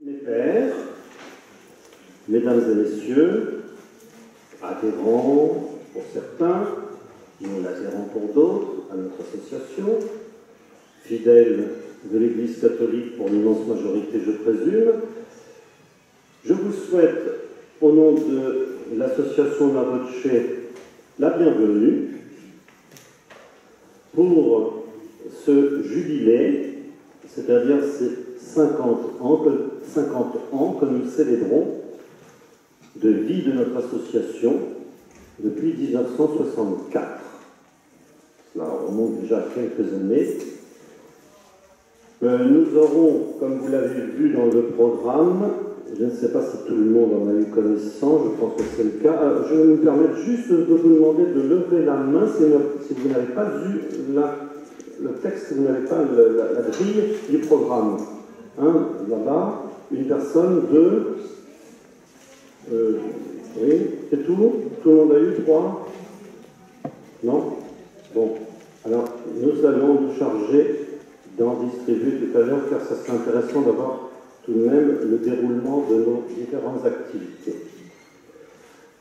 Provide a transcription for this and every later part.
Mes pères, mesdames et messieurs, adhérents pour certains, non-adhérents pour d'autres, à notre association, fidèles de l'Église catholique pour l'immense majorité, je présume, je vous souhaite, au nom de l'association La Voce, la bienvenue pour ce jubilé, c'est-à-dire ces 50 ans que nous célébrons de vie de notre association depuis 1964. Cela remonte déjà à quelques années. Nous aurons, comme vous l'avez vu dans le programme, je ne sais pas si tout le monde en a eu connaissance, je pense que c'est le cas. Je vais me permettre juste de vous demander de lever la main si vous n'avez pas vu le texte, si vous n'avez pas la grille du programme. Là-bas, une personne, deux, oui, c'est tout? Tout le monde a eu 3? Non? Bon, alors nous allons nous charger d'en distribuer tout à l'heure, car ça serait intéressant d'avoir tout de même le déroulement de nos différentes activités.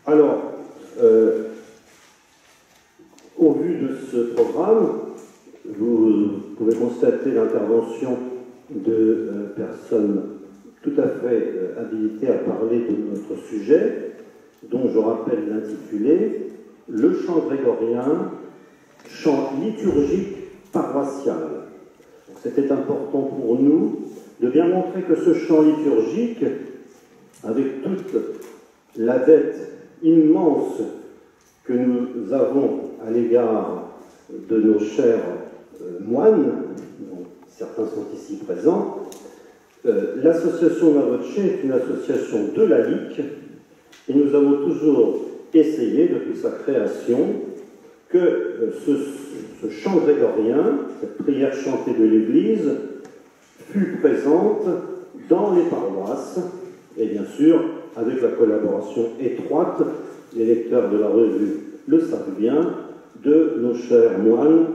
Alors, au vu de ce programme, vous pouvez constater l'intervention de personnes tout à fait habilitées à parler de notre sujet, dont je rappelle l'intitulé « Le chant grégorien, chant liturgique paroissial ». C'était important pour nous de bien montrer que ce chant liturgique, avec toute la dette immense que nous avons à l'égard de nos chers moines, dont certains sont ici présents, l'association La Voce est une association de laïcs, et nous avons toujours essayé, depuis sa création, que ce chant grégorien, cette prière chantée de l'Église, fut présente dans les paroisses, et bien sûr, avec la collaboration étroite, les lecteurs de la revue le savent bien, de nos chers moines,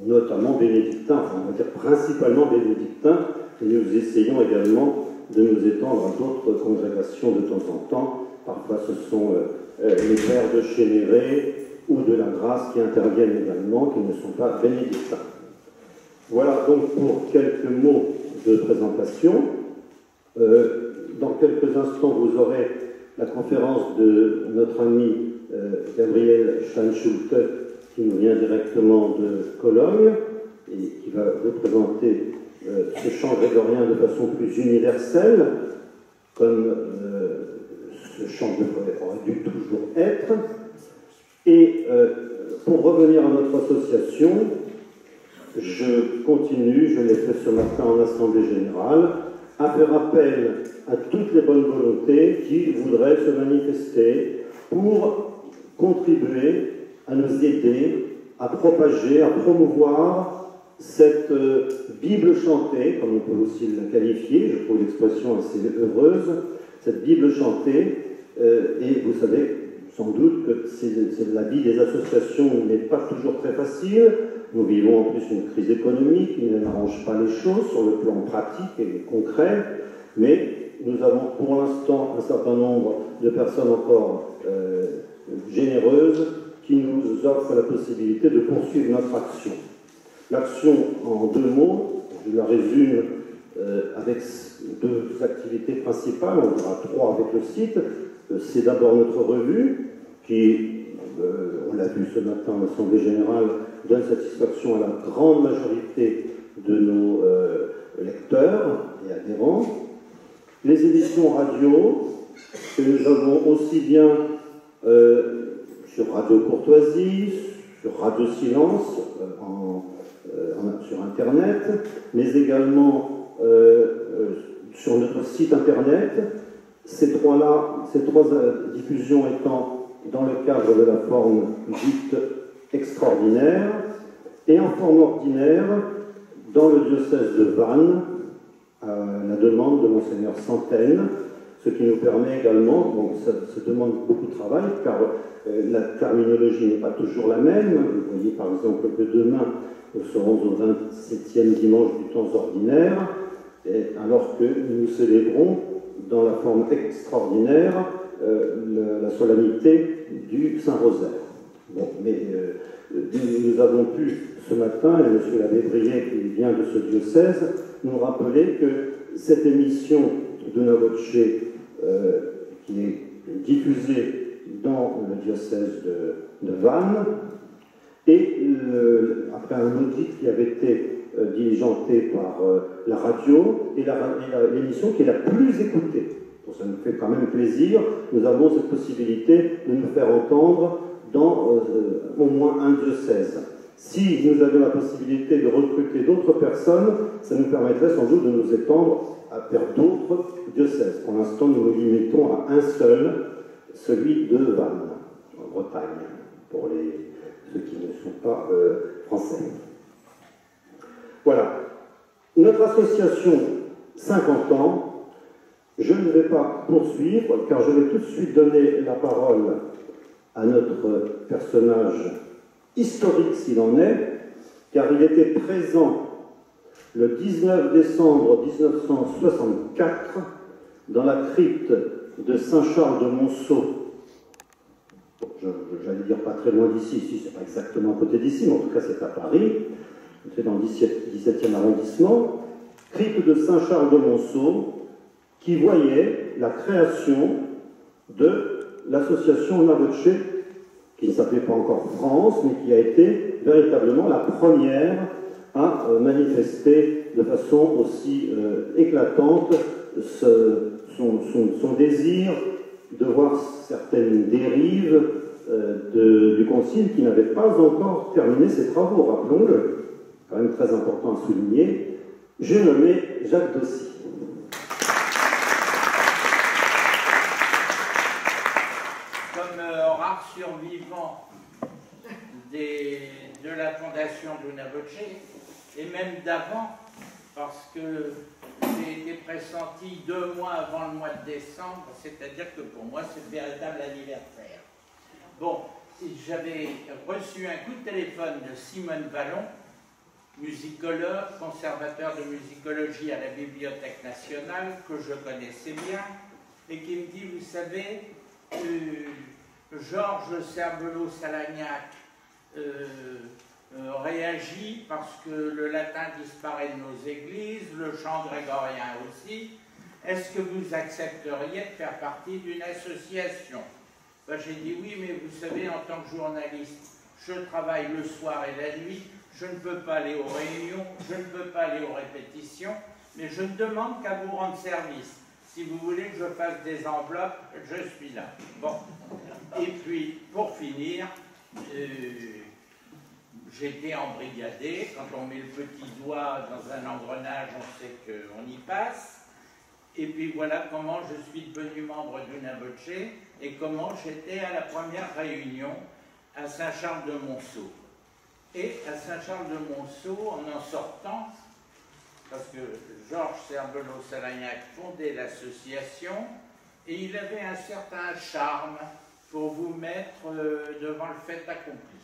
notamment bénédictins, enfin on va dire principalement bénédictins, et nous essayons également de nous étendre à d'autres congrégations de temps en temps. Parfois ce sont les pères de Chénéré ou de la Grâce qui interviennent également, qui ne sont pas bénédictins. Voilà donc pour quelques mots de présentation. Dans quelques instants, vous aurez la conférence de notre ami Gabriel Steinschulte, qui nous vient directement de Cologne, et qui va vous présenter ce chant grégorien de façon plus universelle, comme ce chant aurait dû toujours être. Et pour revenir à notre association, je continue, je l'ai fait ce matin en Assemblée Générale, à faire appel à toutes les bonnes volontés qui voudraient se manifester pour contribuer à nous aider à propager, à promouvoir cette Bible chantée, comme on peut aussi la qualifier, je trouve l'expression assez heureuse, cette Bible chantée, et vous savez sans doute que la vie des associations n'est pas toujours très facile. Nous vivons en plus une crise économique qui n'arrange pas les choses sur le plan pratique et concret, mais nous avons pour l'instant un certain nombre de personnes encore généreuses qui nous offrent la possibilité de poursuivre notre action. L'action, en 2 mots, je la résume avec 2 activités principales, on verra 3 avec le site. C'est d'abord notre revue, qui, on l'a vu ce matin en Assemblée Générale, donne satisfaction à la grande majorité de nos lecteurs et adhérents. Les éditions radio, que nous avons aussi bien sur Radio Courtoisie, sur Radio Silence, sur Internet, mais également sur notre site Internet. Ces 3 diffusions étant dans le cadre de la forme dite extraordinaire et en forme ordinaire dans le diocèse de Vannes, à la demande de Monseigneur Santaine, ce qui nous permet également, bon, ça demande beaucoup de travail car la terminologie n'est pas toujours la même. Vous voyez par exemple que demain nous serons au 27e dimanche du temps ordinaire, alors que nous célébrons dans la forme extraordinaire la solennité du Saint-Rosaire. Bon, mais nous avons pu ce matin, et M. l'abbé Briet, qui vient de ce diocèse, nous rappeler que cette émission Dona Voce, qui est diffusée dans le diocèse de Vannes, et après un audit qui avait été diligenté par la radio, et l'émission qui est la plus écoutée. Bon, ça nous fait quand même plaisir. Nous avons cette possibilité de nous faire entendre dans au moins un diocèse. Si nous avions la possibilité de recruter d'autres personnes, ça nous permettrait sans doute de nous étendre vers d'autres diocèses. Pour l'instant, nous nous limitons à un seul, celui de Vannes, en Bretagne, pour ceux qui ne sont pas français. Voilà. Notre association 50 ans, je ne vais pas poursuivre, car je vais tout de suite donner la parole à notre personnage historique s'il en est, car il était présent le 19 décembre 1964 dans la crypte de Saint-Charles de Monceau. J'allais dire pas très loin d'ici, ici c'est pas exactement à côté d'ici, mais en tout cas c'est à Paris, c'est dans le 17e arrondissement, crypte de Saint-Charles de Monceau, qui voyait la création de l'association Dona Voce, qui ne s'appelait pas encore France, mais qui a été véritablement la première à manifester de façon aussi éclatante son désir de voir certaines dérives du Concile qui n'avait pas encore terminé ses travaux, rappelons-le, quand même très important à souligner. J'ai nommé Jacques Dossi. Rare survivant de la fondation Dona Voce, et même d'avant, parce que j'ai été pressenti 2 mois avant le mois de décembre, c'est-à-dire que pour moi c'est le véritable anniversaire. Bon, j'avais reçu un coup de téléphone de Simone Vallon, musicologue, conservateur de musicologie à la Bibliothèque nationale, que je connaissais bien, et qui me dit, vous savez, Georges Cerbelot-Salagnac réagit parce que le latin disparaît de nos églises, le chant grégorien aussi. Est-ce que vous accepteriez de faire partie d'une association? Ben, j'ai dit oui, mais vous savez, en tant que journaliste, je travaille le soir et la nuit, je ne peux pas aller aux réunions, je ne peux pas aller aux répétitions, mais je ne demande qu'à vous rendre service. Si vous voulez que je fasse des enveloppes, je suis là. Bon. Et puis, pour finir, j'étais embrigadé. Quand on met le petit doigt dans un engrenage, on sait qu'on y passe. Et puis voilà comment je suis devenu membre de Dona Voce et comment j'étais à la première réunion à Saint-Charles-de-Monceau. Et à Saint-Charles-de-Monceau, en sortant, parce que Georges Cerbelot-Salagnac fondait l'association, et il avait un certain charme pour vous mettre devant le fait accompli.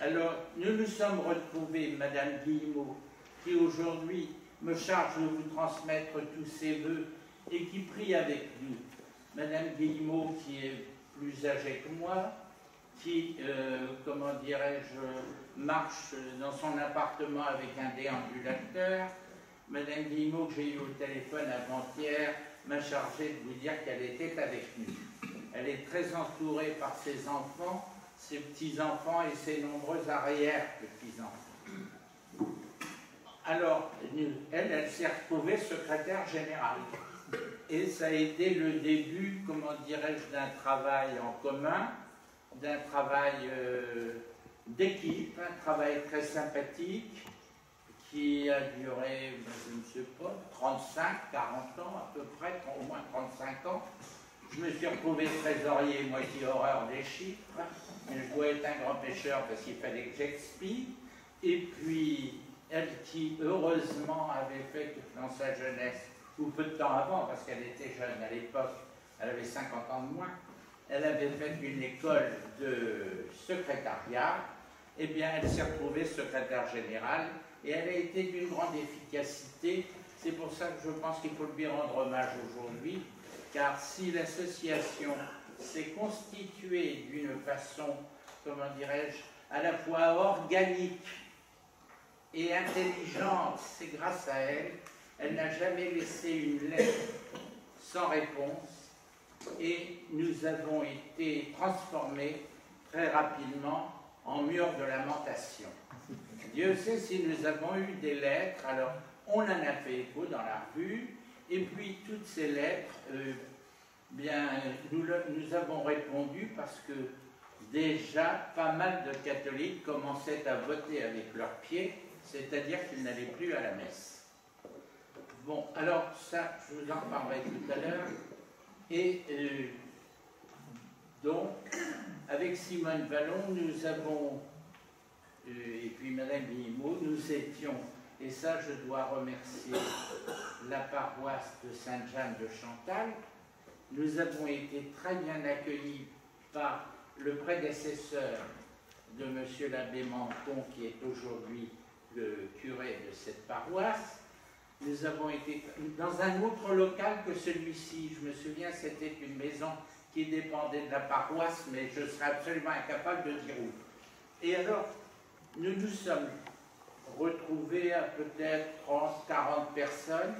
Alors, nous nous sommes retrouvés, Madame Guillemot, qui aujourd'hui me charge de vous transmettre tous ses vœux et qui prie avec nous. Madame Guillemot, qui est plus âgée que moi, qui, comment dirais-je, marche dans son appartement avec un déambulateur. Madame Guillemot, que j'ai eu au téléphone avant-hier, m'a chargé de vous dire qu'elle était avec nous. Elle est très entourée par ses enfants, ses petits-enfants et ses nombreux arrière-petits-enfants. Alors, elle s'est retrouvée secrétaire générale. Et ça a été le début, comment dirais-je, d'un travail en commun, d'un travail d'équipe, un travail très sympathique, qui a duré, je ne sais pas, 35, 40 ans à peu près, au moins 35 ans. Je me suis retrouvé trésorier, moi qui ai horreur des chiffres, mais je dois être un grand pêcheur parce qu'il fallait que j'expie. Et puis, elle qui, heureusement, avait fait dans sa jeunesse, ou peu de temps avant, parce qu'elle était jeune à l'époque, elle avait 50 ans de moins, elle avait fait une école de secrétariat, eh bien, elle s'est retrouvée secrétaire générale, et elle a été d'une grande efficacité C'est pour ça que je pense qu'il faut lui rendre hommage aujourd'hui, car si l'association s'est constituée d'une façon, comment dirais-je, à la fois organique et intelligente, c'est grâce à elle. Elle n'a jamais laissé une lettre sans réponse et nous avons été transformés très rapidement en mur de lamentation. Dieu sait si nous avons eu des lettres, alors on en a fait écho dans la revue, et puis toutes ces lettres, bien, nous avons répondu parce que déjà pas mal de catholiques commençaient à voter avec leurs pieds, c'est-à-dire qu'ils n'allaient plus à la messe. Bon, alors ça, je vous en parlerai tout à l'heure. Et donc, avec Simone Vallon, nous avons, et puis Madame Guillemot, nous étions, et ça je dois remercier la paroisse de Sainte-Jeanne de Chantal, nous avons été très bien accueillis par le prédécesseur de M. l'abbé Menton, qui est aujourd'hui le curé de cette paroisse. Nous avons été dans un autre local que celui-ci. Je me souviens, c'était une maison qui dépendait de la paroisse, mais je serais absolument incapable de dire où. Et alors, nous nous sommes retrouvés à peut-être 30, 40 personnes,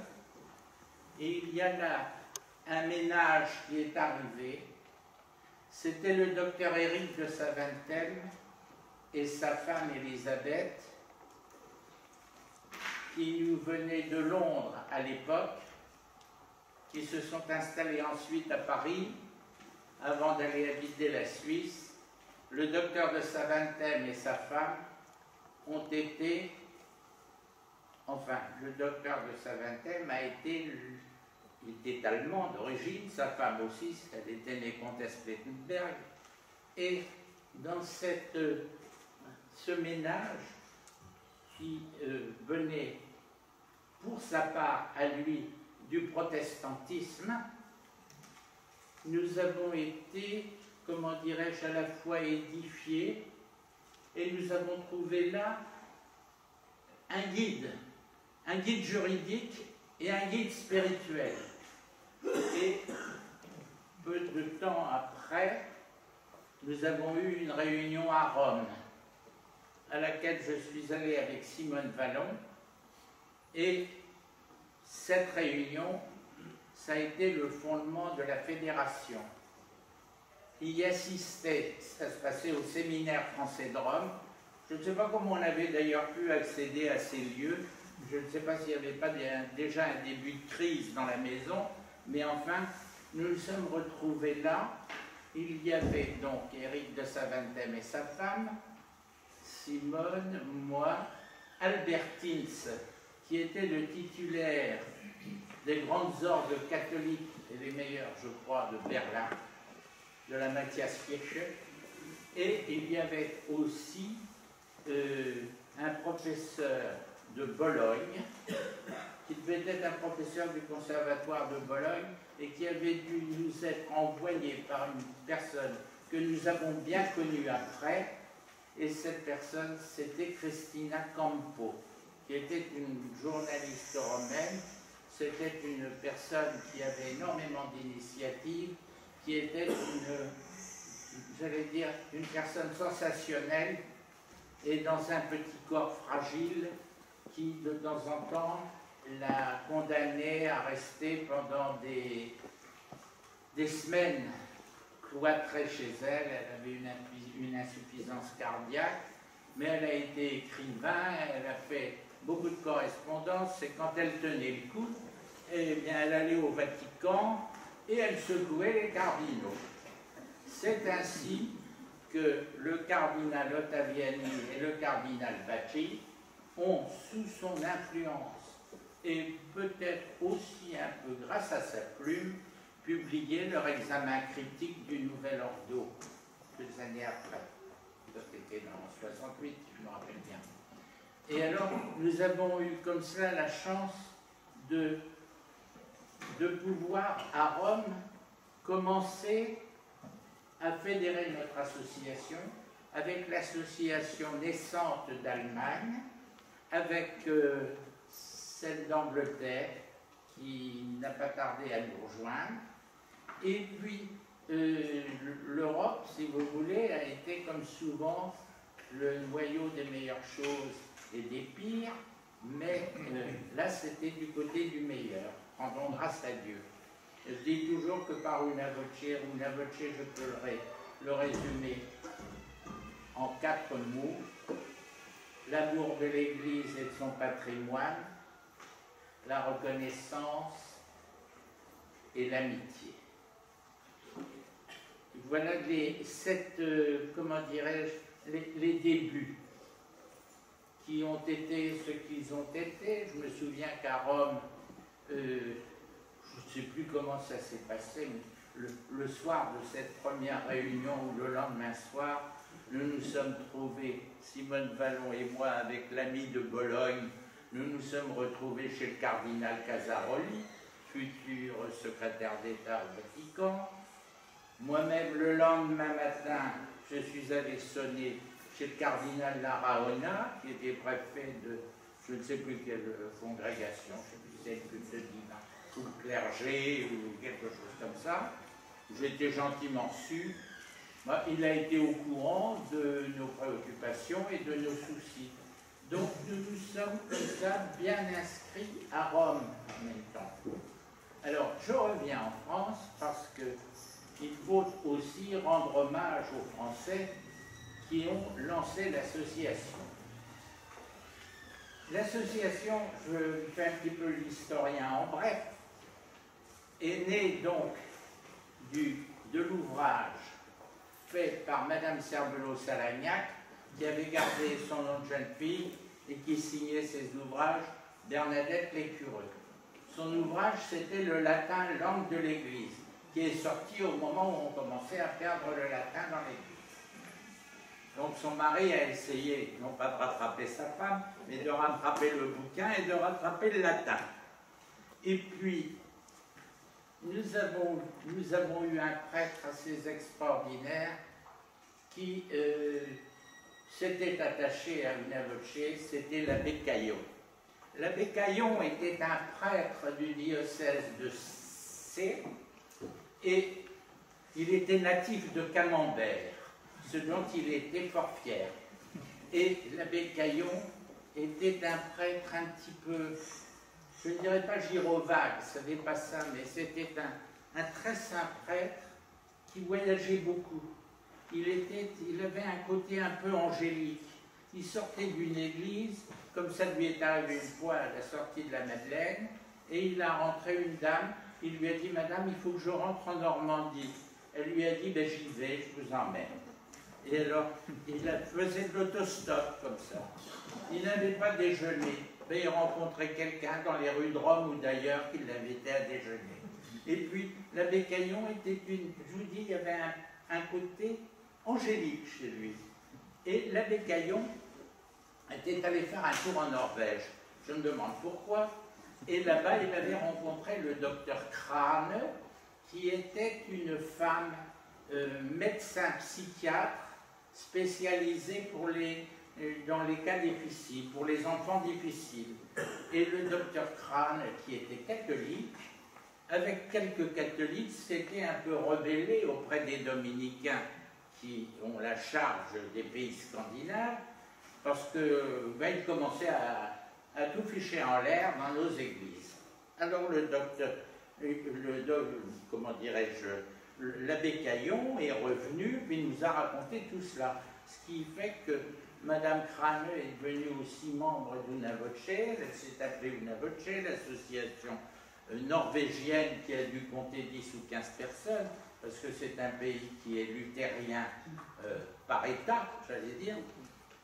et il y a là un ménage qui est arrivé. C'était le docteur Éric de Saventel et sa femme Elisabeth, qui nous venaient de Londres à l'époque, qui se sont installés ensuite à Paris, avant d'aller habiter la Suisse. Le docteur de Saventem et sa femme ont été, enfin, le docteur de Saventem a été, il était allemand d'origine, sa femme aussi, elle était née comtesse Plettenberg, et dans ce ménage qui venait pour sa part à lui du protestantisme, nous avons été, comment dirais-je, à la fois édifiés, et nous avons trouvé là un guide juridique et un guide spirituel. Et peu de temps après, nous avons eu une réunion à Rome, à laquelle je suis allé avec Simone Vallon, et cette réunion, ça a été le fondement de la fédération. Il y assistait, ça se passait au séminaire français de Rome. Je ne sais pas comment on avait d'ailleurs pu accéder à ces lieux. Je ne sais pas s'il n'y avait pas déjà un début de crise dans la maison, mais enfin, nous nous sommes retrouvés là. Il y avait donc Éric de Saventem et sa femme, Simone, moi, Albertins, qui était le titulaire des grandes orgues catholiques et les meilleurs, je crois, de Berlin, de la Matthias-Kirche, et il y avait aussi un professeur de Bologne, qui devait être un professeur du conservatoire de Bologne, et qui avait dû nous être envoyé par une personne que nous avons bien connue après, et cette personne, c'était Cristina Campo, qui était une journaliste romaine. C'était une personne qui avait énormément d'initiatives, qui était j'allais dire, une personne sensationnelle et dans un petit corps fragile qui, de temps en temps, l'a condamnée à rester pendant des semaines cloîtrée chez elle. Elle avait une insuffisance cardiaque, mais elle a été écrivain, elle a fait beaucoup de correspondances, et quand elle tenait le coup, eh bien, elle allait au Vatican et elle secouait les cardinaux. C'est ainsi que le cardinal Ottaviani et le cardinal Bacci ont, sous son influence, et peut-être aussi un peu grâce à sa plume, publié leur examen critique du Nouvel Ordo, quelques années après. C'était en 68, je me rappelle bien. Et alors, nous avons eu comme cela la chance de pouvoir, à Rome, commencer à fédérer notre association avec l'association naissante d'Allemagne, avec celle d'Angleterre, qui n'a pas tardé à nous rejoindre. Et puis, l'Europe, si vous voulez, a été comme souvent le noyau des meilleures choses et des pires, mais là, c'était du côté du meilleur. Rendons grâce à Dieu. Je dis toujours que par una voce, je peux le résumer en 4 mots: l'amour de l'Église et de son patrimoine, la reconnaissance et l'amitié. Voilà les 7, comment dirais-je, les débuts qui ont été ce qu'ils ont été. Je me souviens qu'à Rome, je ne sais plus comment ça s'est passé, mais le soir de cette première réunion, ou le lendemain soir, nous nous sommes trouvés, Simone Vallon et moi, avec l'ami de Bologne, nous nous sommes retrouvés chez le cardinal Casaroli, futur secrétaire d'État au Vatican. Moi-même, le lendemain matin, je suis allé sonner chez le cardinal Larraona, qui était préfet de je ne sais plus quelle congrégation, je ne sais plus si c'est le culte divin, ou le clergé, ou quelque chose comme ça. J'ai été gentiment reçu. Il a été au courant de nos préoccupations et de nos soucis. Donc nous nous sommes comme ça bien inscrits à Rome en même temps. Alors je reviens en France parce qu'il faut aussi rendre hommage aux Français qui ont lancé l'association. L'association, je fais un petit peu l'historien en bref, est née donc de l'ouvrage fait par Madame Serbelot-Salagnac, qui avait gardé son nom de jeune fille et qui signait ses ouvrages, Bernadette Lécureux. Son ouvrage, c'était le latin, langue de l'Église, qui est sorti au moment où on commençait à perdre le latin dans l'Église. Donc son mari a essayé, non pas de rattraper sa femme, mais de rattraper le bouquin et de rattraper le latin. Et puis, nous avons eu un prêtre assez extraordinaire qui s'était attaché à una voce, c'était l'abbé Caillon. L'abbé Caillon était un prêtre du diocèse de C et il était natif de Camembert, ce dont il était fort fier. Et l'abbé Caillon était un prêtre un petit peu, je ne dirais pas gyrovague, ce n'est pas ça, mais c'était un très saint prêtre qui voyageait beaucoup. Il avait un côté un peu angélique. Il sortait d'une église, comme ça lui est arrivé une fois à la sortie de la Madeleine, et il a rentré une dame, il lui a dit « Madame, il faut que je rentre en Normandie ». Elle lui a dit « Ben j'y vais, je vous emmène ». Et alors, il faisait de l'autostop comme ça. Il n'avait pas déjeuné. Mais il rencontrait quelqu'un dans les rues de Rome ou d'ailleurs qui l'invitait à déjeuner. Et puis, l'abbé Caillon était je vous dis, il y avait un côté angélique chez lui. Et l'abbé Caillon était allé faire un tour en Norvège. Je me demande pourquoi. Et là-bas, il avait rencontré le docteur Krane, qui était une femme médecin psychiatre spécialisée dans les cas difficiles, pour les enfants difficiles. Et le docteur Krane, qui était catholique, avec quelques catholiques, s'était un peu rebellé auprès des dominicains qui ont la charge des pays scandinaves, parce qu'ils commençaient à tout ficher en l'air dans nos églises. Alors comment dirais-je, l'abbé Caillon est revenu, puis nous a raconté tout cela. Ce qui fait que Madame Krane est devenue aussi membre d'Una Voce, elle s'est appelée Una Voce, l'association norvégienne qui a dû compter 10 ou 15 personnes, parce que c'est un pays qui est luthérien par État, j'allais dire.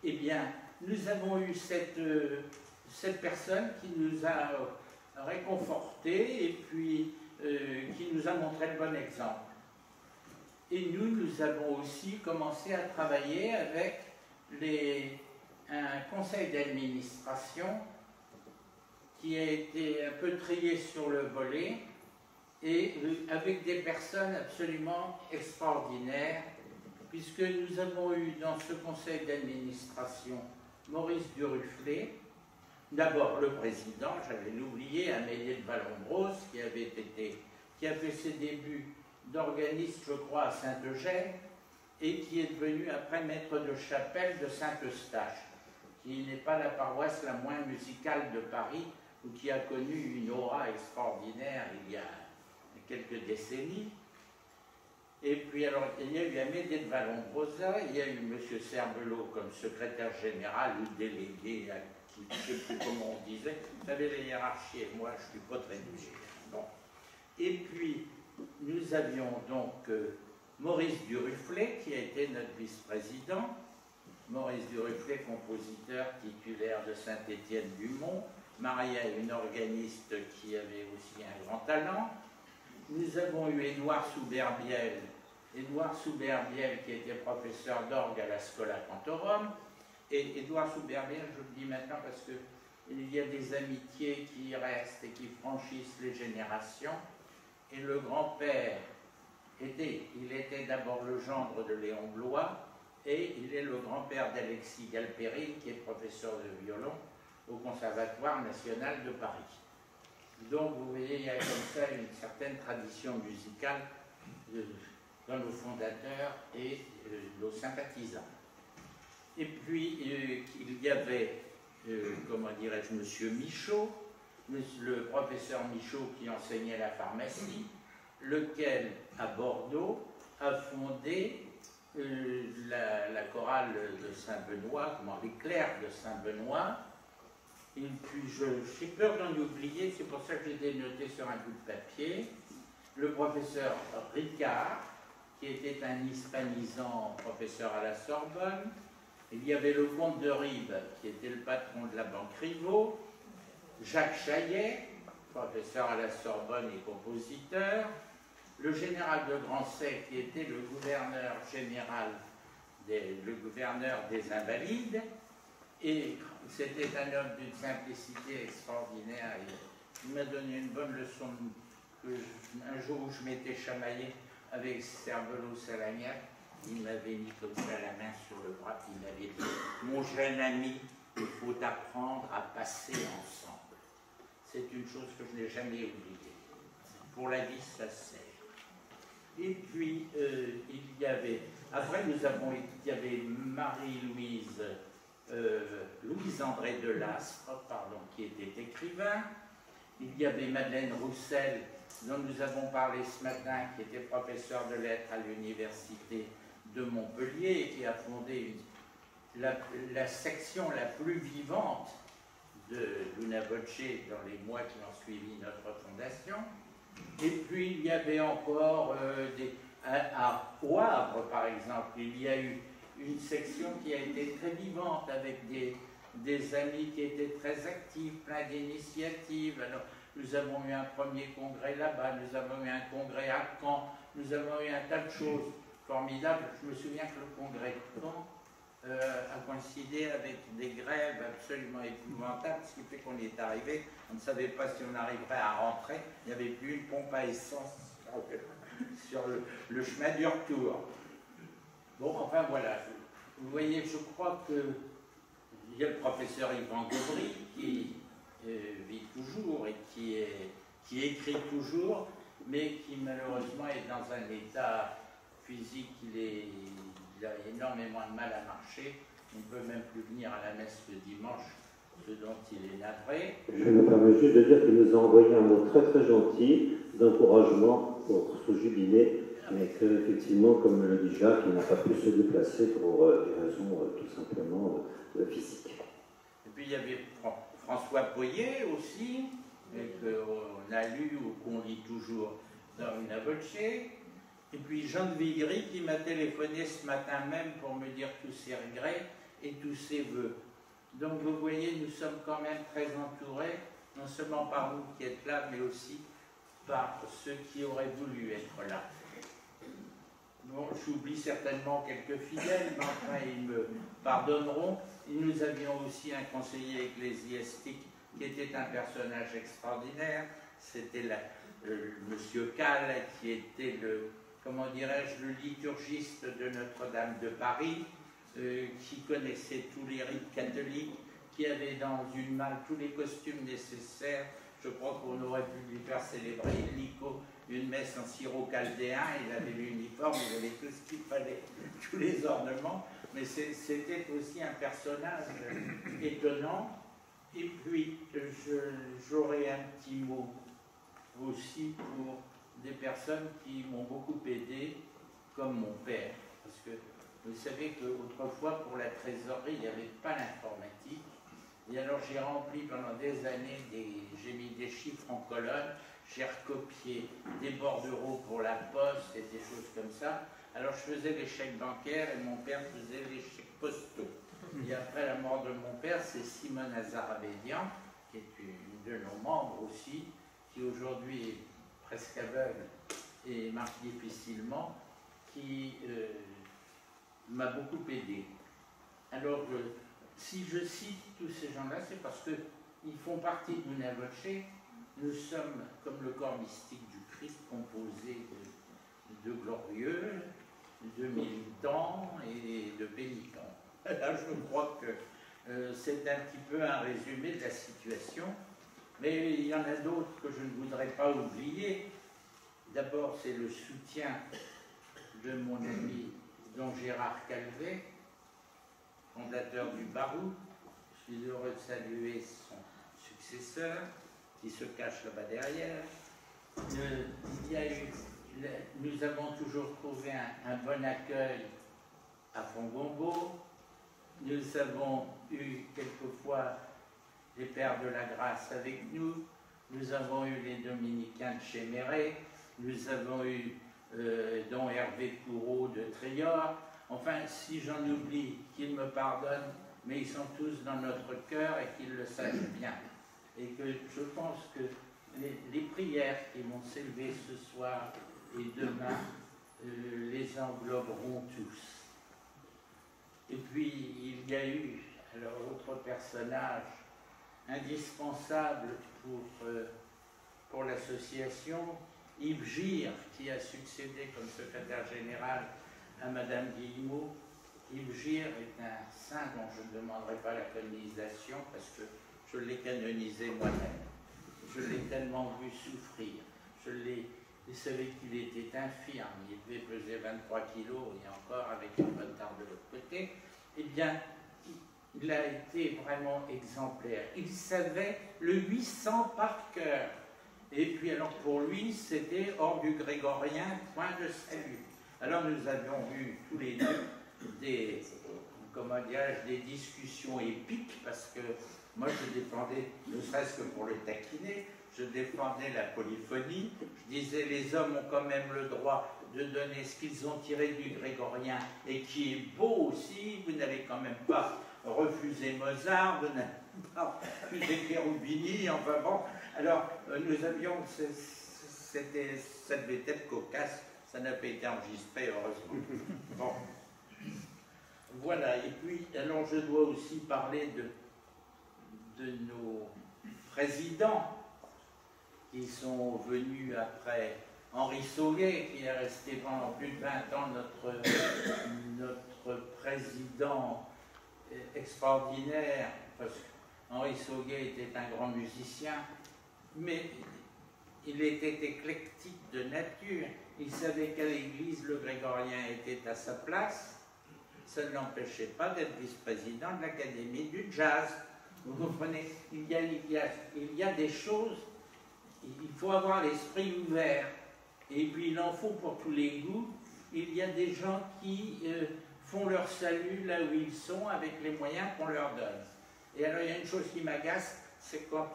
Eh bien, nous avons eu cette personne qui nous a réconfortés et puis qui nous a montré le bon exemple. Et nous avons aussi commencé à travailler avec un conseil d'administration qui a été un peu trié sur le volet et avec des personnes absolument extraordinaires, puisque nous avons eu dans ce conseil d'administration Maurice Duruflé, D'abord, le président, j'avais l'oublié, Amélie de Vallombros, qui a fait ses débuts d'organiste, je crois, à Saint-Eugène, et qui est devenu après maître de chapelle de Saint-Eustache, qui n'est pas la paroisse la moins musicale de Paris, ou qui a connu une aura extraordinaire il y a quelques décennies. Et puis alors, il y a eu Amédée de Vallombrosa, il y a eu M. Serbelot comme secrétaire général ou délégué, je ne sais plus comment on disait. Vous savez, les hiérarchies, et moi, je ne suis pas très doué. Bon. Et puis, nous avions donc Maurice Duruflet, qui a été notre vice-président. Maurice Duruflet, compositeur titulaire de Saint-Étienne-du-Mont, marié à une organiste qui avait aussi un grand talent. Nous avons eu Édouard Souberbiel, qui était professeur d'orgue à la Schola Cantorum. Et Édouard Souberbiel, je le dis maintenant parce qu'il y a des amitiés qui restent et qui franchissent les générations. Et le grand-père il était d'abord le gendre de Léon Blois, et il est le grand-père d'Alexis Galperine, qui est professeur de violon au Conservatoire national de Paris. Donc vous voyez, il y a comme ça une certaine tradition musicale dans nos fondateurs et nos sympathisants. Et puis il y avait, comment dirais-je, M. Michaud, le professeur Michaud qui enseignait la pharmacie, lequel, à Bordeaux, a fondé la chorale de Saint-Benoît, les clercs de Saint-Benoît. Et puis j'ai peur d'en oublier, c'est pour ça que j'ai dénoté sur un bout de papier, le professeur Ricard, qui était un hispanisant professeur à la Sorbonne. Il y avait le comte de Ribes, qui était le patron de la banque Rivaux, Jacques Chaillet, professeur à la Sorbonne et compositeur, le général de Grancey, qui était le gouverneur général, le gouverneur des Invalides, et c'était un homme d'une simplicité extraordinaire. Il m'a donné une bonne leçon un jour où je m'étais chamaillé avec Serbelot-Salagnac. Il m'avait mis comme ça la main sur le bras, il m'avait dit « Mon jeune ami, il faut apprendre à passer ensemble. » C'est une chose que je n'ai jamais oubliée. Pour la vie, ça sert. Et puis, il y avait... Après, il y avait Marie-Louise... Louise-André de Lastre, qui était écrivain. Il y avait Madeleine Roussel, dont nous avons parlé ce matin, qui était professeure de lettres à l'université de Montpellier et qui a fondé la section la plus vivante de Luna Voce dans les mois qui ont suivi notre fondation. Et puis il y avait encore à Havre, par exemple, il y a eu une section qui a été très vivante avec des amis qui étaient très actifs, plein d'initiatives. Alors, nous avons eu un premier congrès là-bas, nous avons eu un congrès à Caen, nous avons eu un tas de choses formidables. Je me souviens que le congrès de Caen a coïncidé avec des grèves absolument épouvantables, ce qui fait qu'on est arrivé, on ne savait pas si on arriverait à rentrer, il n'y avait plus une pompe à essence sur le chemin du retour. Bon, enfin voilà, vous voyez, je crois qu'il y a le professeur Yvan Gaubry qui vit toujours et qui écrit toujours, mais qui malheureusement est dans un état physique, il a énormément de mal à marcher, il ne peut même plus venir à la messe le dimanche, ce dont il est navré. Je me permets juste de dire qu'il nous a envoyé un mot très très gentil d'encouragement pour ce jubilé, mais qu'effectivement, comme le dit Jacques, il n'a pas pu se déplacer pour des raisons tout simplement physiques. Et puis il y avait François Poyet aussi, qu'on a lu ou qu'on lit toujours dans Luna Voce. Et puis Jean de Vigry qui m'a téléphoné ce matin même pour me dire tous ses regrets et tous ses vœux. Donc vous voyez, nous sommes quand même très entourés, non seulement par vous qui êtes là, mais aussi par ceux qui auraient voulu être là. Bon, j'oublie certainement quelques fidèles, mais enfin, ils me pardonneront. Et nous avions aussi un conseiller ecclésiastique qui était un personnage extraordinaire. C'était Monsieur Calle, qui était comment dirais-je, le liturgiste de Notre-Dame de Paris, qui connaissait tous les rites catholiques, qui avait dans une malle tous les costumes nécessaires. Je crois qu'on aurait pu lui faire célébrer illico une messe en sirop chaldéen. Il avait l'uniforme, il avait tout ce qu'il fallait, tous les ornements. Mais c'était aussi un personnage étonnant. Et puis, j'aurais un petit mot aussi pour des personnes qui m'ont beaucoup aidé, comme mon père. Parce que vous savez qu'autrefois, pour la trésorerie, il n'y avait pas l'informatique. Et alors, j'ai rempli pendant des années, j'ai mis des chiffres en colonne, j'ai recopié des bordereaux pour la poste et des choses comme ça. Alors, je faisais les chèques bancaires et mon père faisait les chèques postaux. Et après la mort de mon père, c'est Simone Azarabédian, qui est une de nos membres aussi, qui aujourd'hui est presque aveugle et marche difficilement, qui m'a beaucoup aidé. Alors, si je cite tous ces gens-là, c'est parce qu'ils font partie d'Una Voce. Nous sommes comme le corps mystique du Christ, composé de glorieux, de militants et de pénitents. Là, je crois que c'est un petit peu un résumé de la situation, mais il y en a d'autres que je ne voudrais pas oublier. D'abord, c'est le soutien de mon ami don Gérard Calvet, fondateur du Barou. Je suis heureux de saluer son successeur, qui se cache là-bas derrière. Nous avons toujours trouvé un bon accueil à Fongombo. Nous avons eu quelquefois les Pères de la Grâce avec nous. Nous avons eu les Dominicains de Chéméré. Nous avons eu don Hervé Courreau de Trior. Enfin, si j'en oublie, qu'ils me pardonnent, mais ils sont tous dans notre cœur et qu'ils le sachent bien. Et que je pense que les prières qui vont s'élever ce soir et demain les engloberont tous. Et puis, il y a eu, alors, autre personnage indispensable pour l'association, Yves Gire, qui a succédé comme secrétaire général à Madame Guillemot. Yves Gire est un saint dont je ne demanderai pas la canonisation parce que je l'ai canonisé moi-même. Je l'ai tellement vu souffrir. Vous savez qu'il était infirme, il devait peser 23 kilos et encore avec un retard de l'autre côté. Eh bien, il a été vraiment exemplaire. Il savait le 800 par cœur. Et puis alors pour lui, c'était hors du grégorien, point de salut. Alors nous avions eu tous les deux des discussions épiques, parce que moi je défendais, ne serait-ce que pour le taquiner, je défendais la polyphonie. Je disais les hommes ont quand même le droit de donner ce qu'ils ont tiré du grégorien et qui est beau aussi. Vous n'allez quand même pas refuser Mozart, vous n'allez pas refuser Cherubini, enfin bon. Alors nous avions, ça devait être cocasse, ça n'a pas été enregistré heureusement. Bon. Voilà, et puis alors je dois aussi parler de nos présidents qui sont venus après Henri Sauguet, qui est resté pendant plus de 20 ans notre président extraordinaire, parce qu'Henri Sauguet était un grand musicien, mais il était éclectique de nature. Il savait qu'à l'église, le grégorien était à sa place. Ça ne l'empêchait pas d'être vice-président de l'Académie du jazz. Vous comprenez, il y a des choses, il faut avoir l'esprit ouvert. Et puis il en faut pour tous les goûts. Il y a des gens qui font leur salut là où ils sont avec les moyens qu'on leur donne. Et alors il y a une chose qui m'agace, c'est quand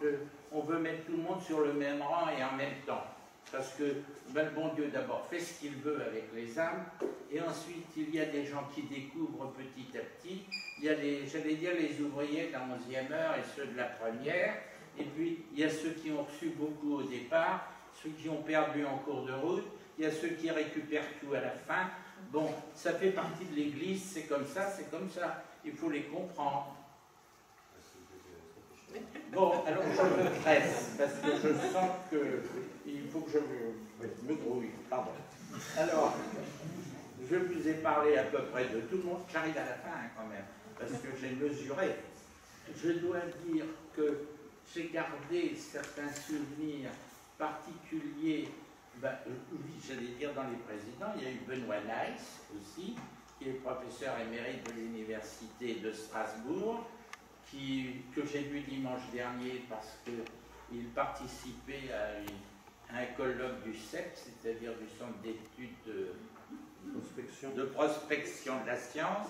on veut mettre tout le monde sur le même rang et en même temps. Parce que ben, le bon Dieu d'abord fait ce qu'il veut avec les âmes, et ensuite il y a des gens qui découvrent petit à petit. Il y a j'allais dire les ouvriers de la 11e heure et ceux de la première, et puis il y a ceux qui ont reçu beaucoup au départ, ceux qui ont perdu en cours de route, il y a ceux qui récupèrent tout à la fin. Bon, ça fait partie de l'Église, c'est comme ça, il faut les comprendre. Bon, alors je me presse, parce que je sens qu'il faut que je me grouille. Pardon. Alors, je vous ai parlé à peu près de tout le monde. J'arrive à la fin hein, quand même, parce que j'ai mesuré. je dois dire que j'ai gardé certains souvenirs particuliers. Ben, oui, j'allais dire dans les présidents, il y a eu Benoît Nice aussi, qui est professeur émérite de l'Université de Strasbourg, que j'ai vu dimanche dernier parce qu'il participait à un colloque du CEP, c'est-à-dire du Centre d'études de prospection de la science,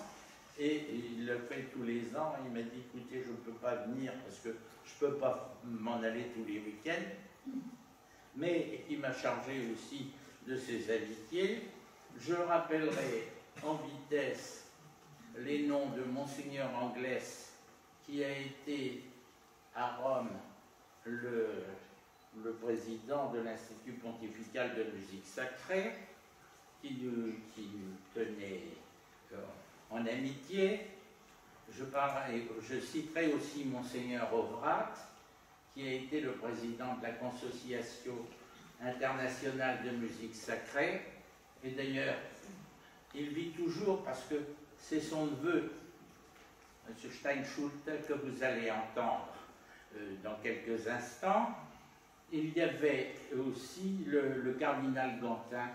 et il le fait tous les ans. Il m'a dit, écoutez, je ne peux pas venir parce que je ne peux pas m'en aller tous les week-ends, mais il m'a chargé aussi de ses amitiés. Je rappellerai en vitesse les noms de Monseigneur Anglès, qui a été à Rome le président de l'Institut pontifical de musique sacrée, qui nous tenait en amitié. Je citerai aussi Monseigneur Ovrat, qui a été le président de la Consociation internationale de musique sacrée. Et d'ailleurs, il vit toujours parce que c'est son neveu, M. Steinschulte, que vous allez entendre dans quelques instants. Il y avait aussi le cardinal Gantin,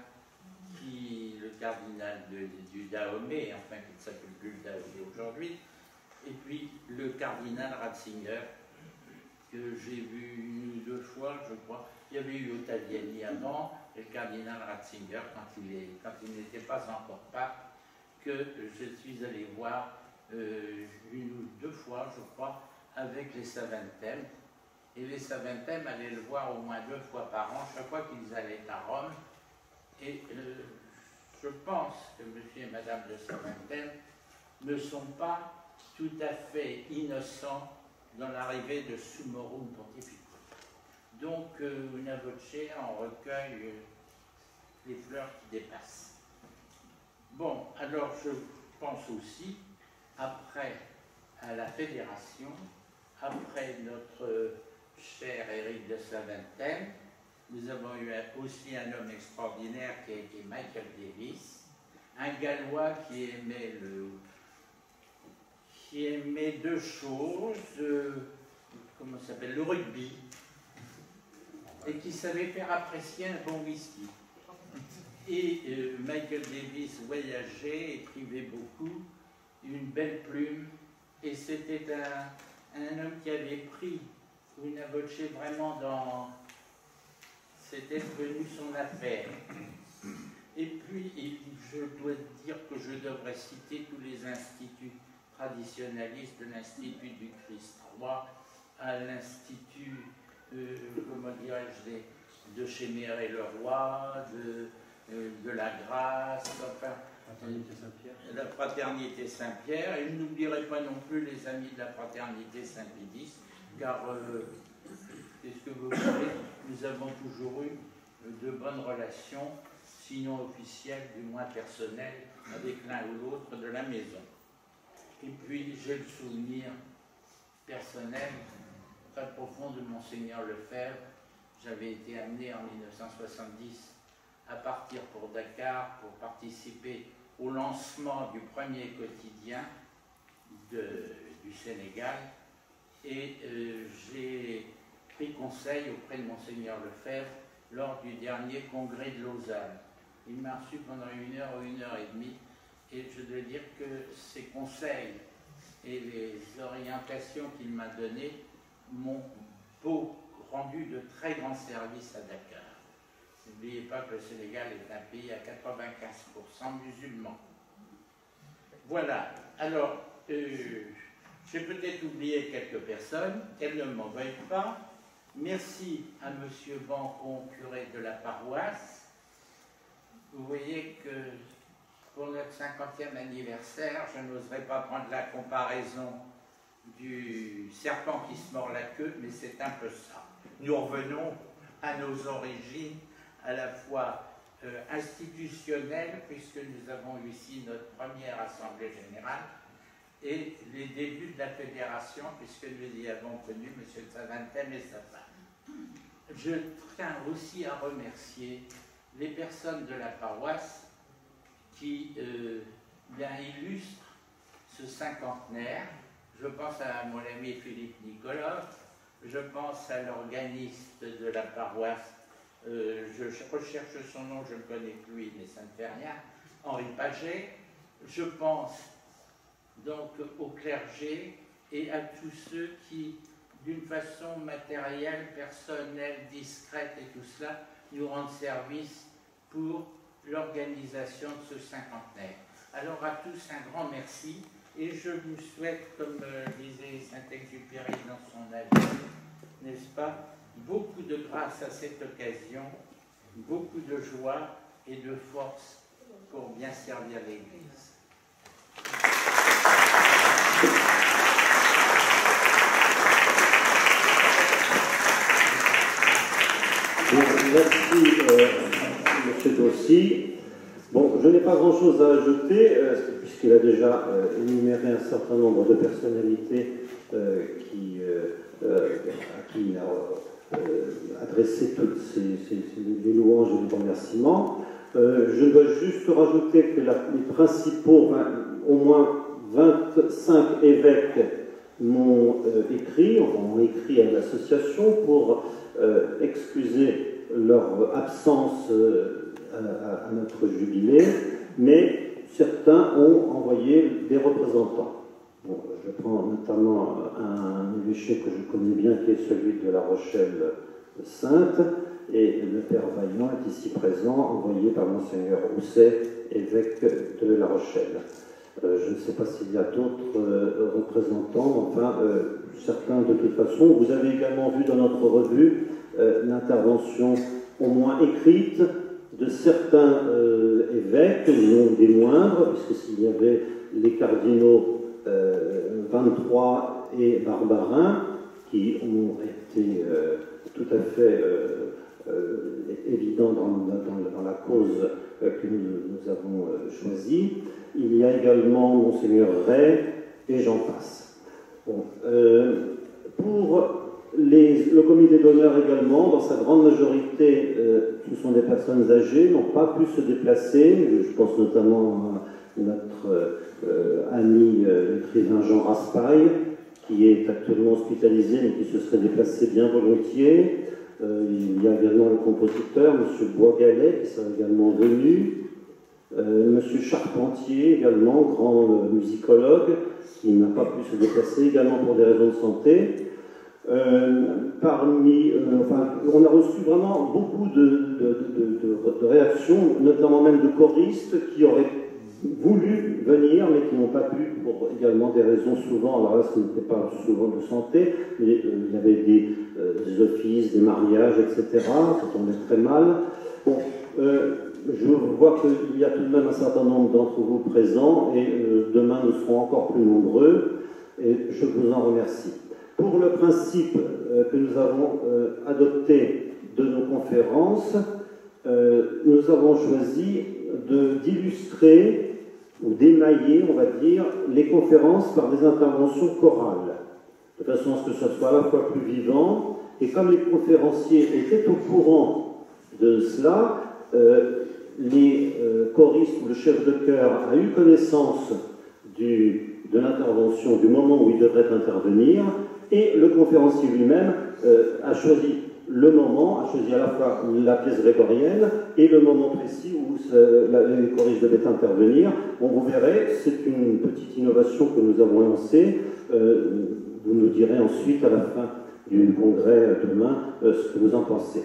le cardinal du Dahomey, enfin qui ne s'appelle plus le Dahomey aujourd'hui, et puis le cardinal Ratzinger, que j'ai vu une ou deux fois, je crois. Il y avait eu Ottaviani avant, et le cardinal Ratzinger, quand il n'était pas encore pape, que je suis allé voir une ou deux fois, je crois, avec les Saventem. Et les Saventem allaient le voir au moins 2 fois par an, chaque fois qu'ils allaient à Rome. Et je pense que monsieur et madame de Saventem ne sont pas tout à fait innocents dans l'arrivée de Summorum Pontificum. Donc, una voce en recueille les fleurs qui dépassent. Bon, alors je pense aussi, après à la fédération, après notre cher Éric de Saventem, nous avons eu aussi un homme extraordinaire qui a été Michael Davis, un Gallois qui aimait 2 choses, comment ça s'appelle, le rugby, et qui savait faire apprécier un bon whisky. Et Michael Davis voyageait, écrivait beaucoup, une belle plume, et c'était un homme qui avait pris una voce vraiment dans... C'était devenu son affaire. Et puis, je dois dire que je devrais citer tous les instituts traditionnalistes, de l'Institut du Christ roi à l'Institut, comment dirais-je, de Chéméré-le-Roi, de la Grâce, enfin, la Fraternité Saint-Pierre. Et je n'oublierai pas non plus les amis de la Fraternité Saint-Pédis, car, qu'est-ce que vous voulez, nous avons toujours eu de bonnes relations, sinon officielles, du moins personnelles, avec l'un ou l'autre de la maison. Et puis, j'ai le souvenir personnel très profond de Monseigneur Lefebvre. J'avais été amené en 1970 à partir pour Dakar pour participer au lancement du premier quotidien du Sénégal. Et j'ai pris conseil auprès de Monseigneur Lefebvre lors du dernier congrès de Lausanne. Il m'a reçu pendant 1 heure ou 1 heure et demie, et je dois dire que ses conseils et les orientations qu'il m'a données m'ont rendu de très grands services à Dakar. N'oubliez pas que le Sénégal est un pays à 95% musulmans. Voilà. Alors, j'ai peut-être oublié quelques personnes, qu'elles ne m'en veuillent pas. Merci à M. Bancon, curé de la paroisse. Vous voyez que pour notre 50e anniversaire, je n'oserais pas prendre la comparaison du serpent qui se mord la queue, mais c'est un peu ça. Nous revenons à nos origines, à la fois institutionnelles, puisque nous avons eu ici notre première assemblée générale, et les débuts de la fédération, puisque nous y avons connu M. Saventem et sa femme. Je tiens aussi à remercier les personnes de la paroisse qui bien illustrent ce cinquantenaire. je pense à mon ami Philippe Nicolas, je pense à l'organiste de la paroisse, je recherche son nom, je ne le connais plus, mais ça ne fait rien, Henri Paget. Je pense donc au clergé et à tous ceux qui, d'une façon matérielle, personnelle, discrète et tout cela, nous rendent service pour l'organisation de ce cinquantenaire. Alors à tous un grand merci et je vous souhaite, comme disait Saint-Exupéry dans son avis, n'est-ce pas, beaucoup de grâce à cette occasion, beaucoup de joie et de force pour bien servir l'Église. Merci, M. Dossi. Bon, je n'ai pas grand-chose à ajouter, puisqu'il a déjà énuméré un certain nombre de personnalités à qui il a adressé toutes les louanges et les remerciements. Je dois juste rajouter que les principaux, au moins 25 évêques m'ont écrit à l'association pour excuser leur absence à notre jubilé, mais certains ont envoyé des représentants. Bon, je prends notamment un évêché que je connais bien, qui est celui de La Rochelle-Sainte, et le Père Vaillant est ici présent, envoyé par Monseigneur Housset, évêque de La Rochelle. Je ne sais pas s'il y a d'autres représentants, enfin, certains de toute façon. Vous avez également vu dans notre revue l'intervention au moins écrite de certains évêques, non des moindres, puisque s'il y avait les cardinaux 23 et Barbarin, qui ont été tout à fait évidents dans la cause que nous avons choisie. Il y a également Monseigneur Ray, et j'en passe. Bon, pour le comité d'honneur également, dans sa grande majorité, ce sont des personnes âgées, n'ont pas pu se déplacer. Je pense notamment à notre ami l'écrivain Jean Raspail, qui est actuellement hospitalisé, mais qui se serait déplacé bien volontiers. Il y a également le compositeur, M. Boisgalet, qui serait également venu. M. Charpentier, également, grand musicologue, qui n'a pas pu se déplacer, également pour des raisons de santé. On a reçu vraiment beaucoup de réactions, notamment même de choristes qui auraient voulu venir, mais qui n'ont pas pu, pour également des raisons souvent, alors là ce n'était pas souvent de santé, mais il y avait des offices, des mariages, etc. Ça tombait très mal. Bon, je vois qu'il y a tout de même un certain nombre d'entre vous présents, et demain nous serons encore plus nombreux, et je vous en remercie. Pour le principe que nous avons adopté de nos conférences, nous avons choisi d'illustrer ou d'émailler, on va dire, les conférences par des interventions chorales, de façon à ce que ce soit à la fois plus vivant, et comme les conférenciers étaient au courant de cela, les choristes ou le chef de chœur a eu connaissance de l'intervention, du moment où il devrait intervenir, et le conférencier lui-même a choisi le moment, a choisi à la fois la pièce grégorienne et le moment précis où les choristes devaient intervenir. Bon, vous verrez, c'est une petite innovation que nous avons lancée. Vous nous direz ensuite, à la fin du congrès demain, ce que vous en pensez.